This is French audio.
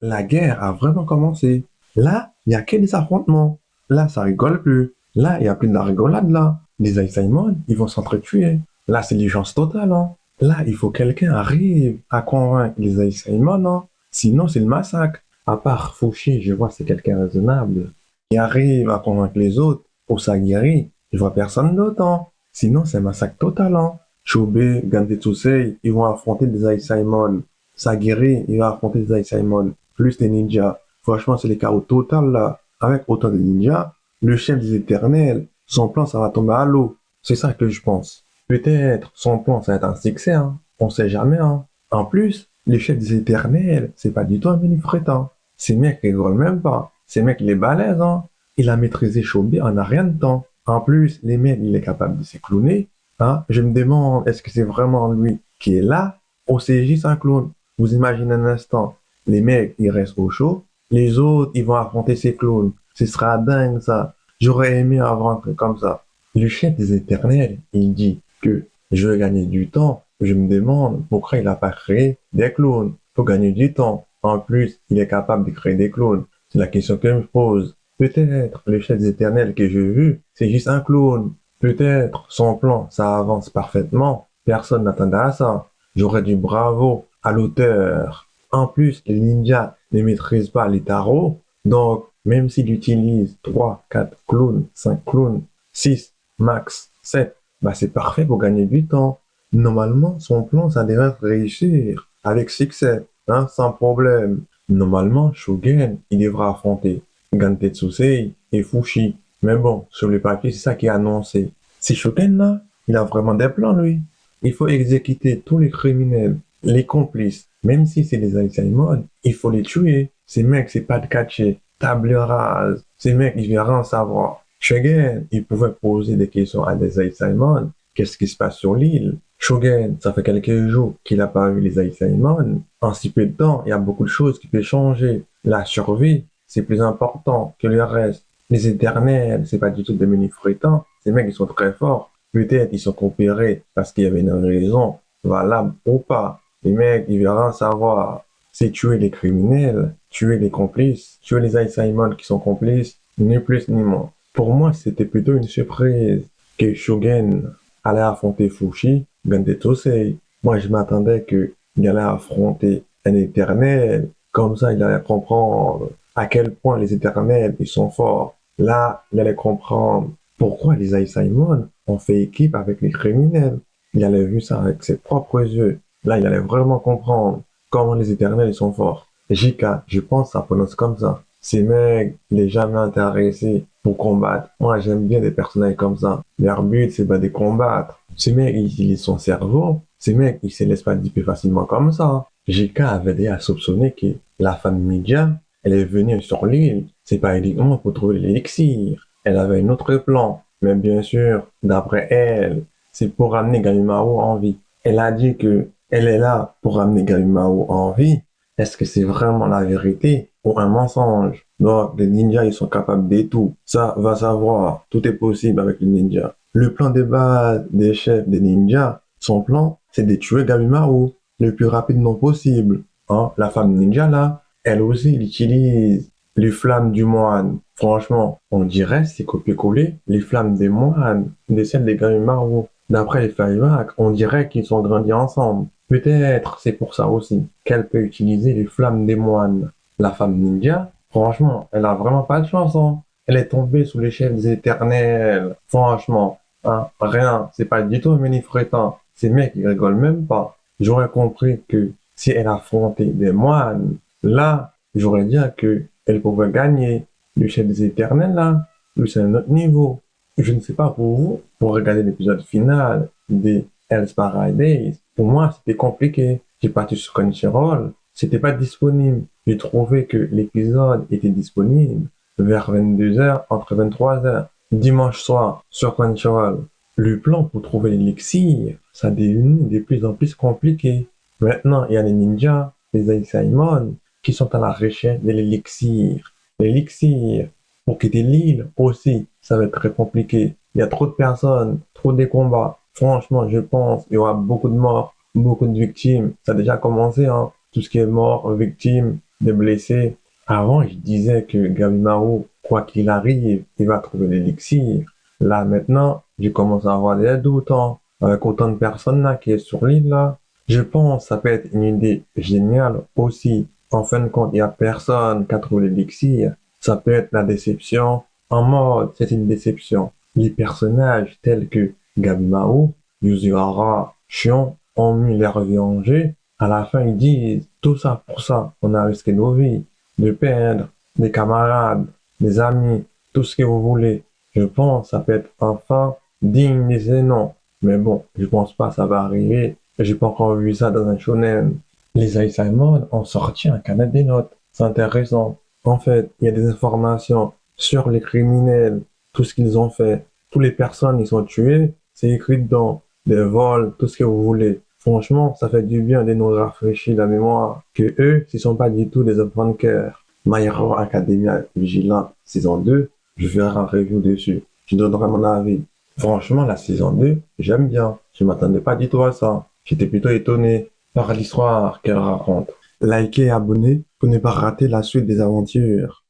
La guerre a vraiment commencé. Là, il n'y a que des affrontements. Là, ça rigole plus. Là, il n'y a plus de la rigolade, là. Les Simon, ils vont s'entretuer. Là, c'est l'urgence totale, hein. Là, il faut que quelqu'un arrive à convaincre les Simon, hein. Sinon, c'est le massacre. À part Fouchi, je vois, c'est quelqu'un raisonnable. Il arrive à convaincre les autres pour s'aguerrir. Je vois personne d'autre, hein. Sinon, c'est un massacre total, hein. Choubé, Gandhi ils vont affronter des Simon. Sagiri, il va affronter des Simon plus des ninjas. Franchement, c'est les chaos total là. Avec autant de ninjas, le chef des éternels, son plan, ça va tomber à l'eau. C'est ça que je pense. Peut-être son plan, ça va être un succès, hein. On sait jamais, hein. En plus, le chef des éternels, c'est pas du tout un mini-frétin. Ces mecs, ils rigolent même pas. Ces mecs, il est balèze, hein. Il a maîtrisé Shobi en un rien de temps. En plus, les mecs, il est capable de s'éclouner. Hein. Je me demande, est-ce que c'est vraiment lui qui est là ou c'est juste un clown? Vous imaginez un instant, les mecs, ils restent au chaud, les autres, ils vont affronter ces clowns. Ce sera dingue, ça. J'aurais aimé avoir un truc comme ça. Le chef des éternels, il dit que je veux gagner du temps. Je me demande pourquoi il n'a pas créé des clones pour gagner du temps. En plus, il est capable de créer des clones. C'est la question que je me pose. Peut-être le chef des éternels que j'ai vu, c'est juste un clone. Peut-être son plan, ça avance parfaitement. Personne n'attendait à ça. J'aurais dit bravo à l'auteur. En plus, les ninjas ne maîtrisent pas les tarots. Donc, même s'il utilise 3, 4 clones, 5 clones, 6, max 7, bah c'est parfait pour gagner du temps. Normalement, son plan, ça devrait réussir avec succès, hein, sans problème. Normalement, Shogun, il devra affronter Gantetsusei et Fushi. Mais bon, sur le papier, c'est ça qui est annoncé. Si Shogun, là, il a vraiment des plans, lui. Il faut exécuter tous les criminels, les complices, même si c'est des Alzheimer, il faut les tuer. Ces mecs, c'est pas de catcher, table rase. Ces mecs, ils viennent rien savoir. Shogun, il pouvait poser des questions à des Alzheimer. Qu'est-ce qui se passe sur l'île? Shogun, ça fait quelques jours qu'il n'a pas vu les Alzheimer. En si peu de temps, il y a beaucoup de choses qui peuvent changer. La survie, c'est plus important que le reste. Les éternels, c'est pas du tout des menus frétants. Ces mecs, ils sont très forts. Peut-être ils sont coopérés parce qu'il y avait une raison valable ou pas. Les mecs, ils verront savoir. C'est tuer les criminels, tuer les complices, tuer les Simon qui sont complices, ni plus ni moins. Pour moi, c'était plutôt une surprise que Shogun allait affronter Fushi, Gandetosei. Moi, je m'attendais qu'il allait affronter un éternel. Comme ça, il allait comprendre à quel point les éternels, ils sont forts. Là, il allait comprendre pourquoi les Simon ont fait équipe avec les criminels. Il allait vu ça avec ses propres yeux. Là, il allait vraiment comprendre comment les éternels ils sont forts. Jika, je pense que ça prononce comme ça. Ces mecs, il est jamais intéressé pour combattre. Moi, j'aime bien des personnages comme ça. Leur but, c'est pas de combattre. Ces mecs, ils utilisent son cerveau. Ces mecs, ils se laissent pas duper facilement comme ça. Jika avait déjà soupçonné que la femme Midia, elle est venue sur l'île. C'est pas uniquement pour trouver l'élixir. Elle avait un autre plan. Mais bien sûr, d'après elle, c'est pour ramener Gallimao en vie. Elle a dit que elle est là pour ramener Gallimao en vie. Est-ce que c'est vraiment la vérité ou un mensonge? Donc, les ninjas, ils sont capables de tout. Ça, va savoir. Tout est possible avec les ninjas. Le plan de base des chefs des ninjas, son plan, c'est de tuer Gallimao le plus rapidement possible. Hein? La femme ninja, là, elle aussi, elle utilise les flammes du moine. Franchement, on dirait, c'est copier-coller les flammes des moines de celles des Gallimao. D'après les flashbacks, on dirait qu'ils sont grandis ensemble. Peut-être c'est pour ça aussi qu'elle peut utiliser les flammes des moines. La femme ninja, franchement, elle a vraiment pas de chance, hein. Elle est tombée sous les chefs des éternels. Franchement, hein, rien, c'est pas du tout un manifestant. Ces mecs, ils rigolent même pas. J'aurais compris que si elle affrontait des moines, là, j'aurais dit que elle pouvait gagner. Le chef des éternels, là, lui, c'est un autre niveau. Je ne sais pas pour vous, pour regarder l'épisode final des Hell's Paradise, pour moi, c'était compliqué. J'ai parti sur Crunchyroll, c'était pas disponible. J'ai trouvé que l'épisode était disponible vers 22h, entre 23h, dimanche soir, sur Crunchyroll. Le plan pour trouver l'élixir, ça devient de plus en plus compliqué. Maintenant, il y a les ninjas, les Simon, qui sont à la recherche de l'élixir. L'élixir, pour quitter l'île aussi, ça va être très compliqué. Il y a trop de personnes, trop de combats. Franchement, je pense qu'il y aura beaucoup de morts, beaucoup de victimes. Ça a déjà commencé, hein. Tout ce qui est mort, victimes. des blessés. Avant, je disais que Gabimaru, quoi qu'il arrive, il va trouver l'élixir. Là, maintenant, je commence à avoir des doutes, hein. Avec autant de personnes là qui est sur l'île là. Je pense que ça peut être une idée géniale aussi. En fin de compte, il y a personne qui a trouvé l'élixir. Ça peut être la déception. En mode, c'est une déception. Les personnages tels que Gabimaru, Yuzurara, Shion ont mis leur vie en jeu. À la fin, ils disent tout ça pour ça. On a risqué nos vies, de perdre des camarades, des amis, tout ce que vous voulez. Je pense que ça peut être enfin digne de ces noms. Mais bon, je pense pas que ça va arriver. J'ai pas encore vu ça dans un shonen. Les Ice Simon ont sorti un canet des notes. C'est intéressant. En fait, il y a des informations sur les criminels, tout ce qu'ils ont fait, toutes les personnes qui sont tuées, c'est écrit dedans. Des vols, tout ce que vous voulez. Franchement, ça fait du bien de nous rafraîchir la mémoire que eux, ce sont pas du tout des enfants de cœur. My Hero Academia Vigilant saison 2, je ferai un review dessus. Je donnerai mon avis. Franchement, la saison 2, j'aime bien. Je m'attendais pas du tout à ça. J'étais plutôt étonné par l'histoire qu'elle raconte. Likez et abonnez pour ne pas rater la suite des aventures.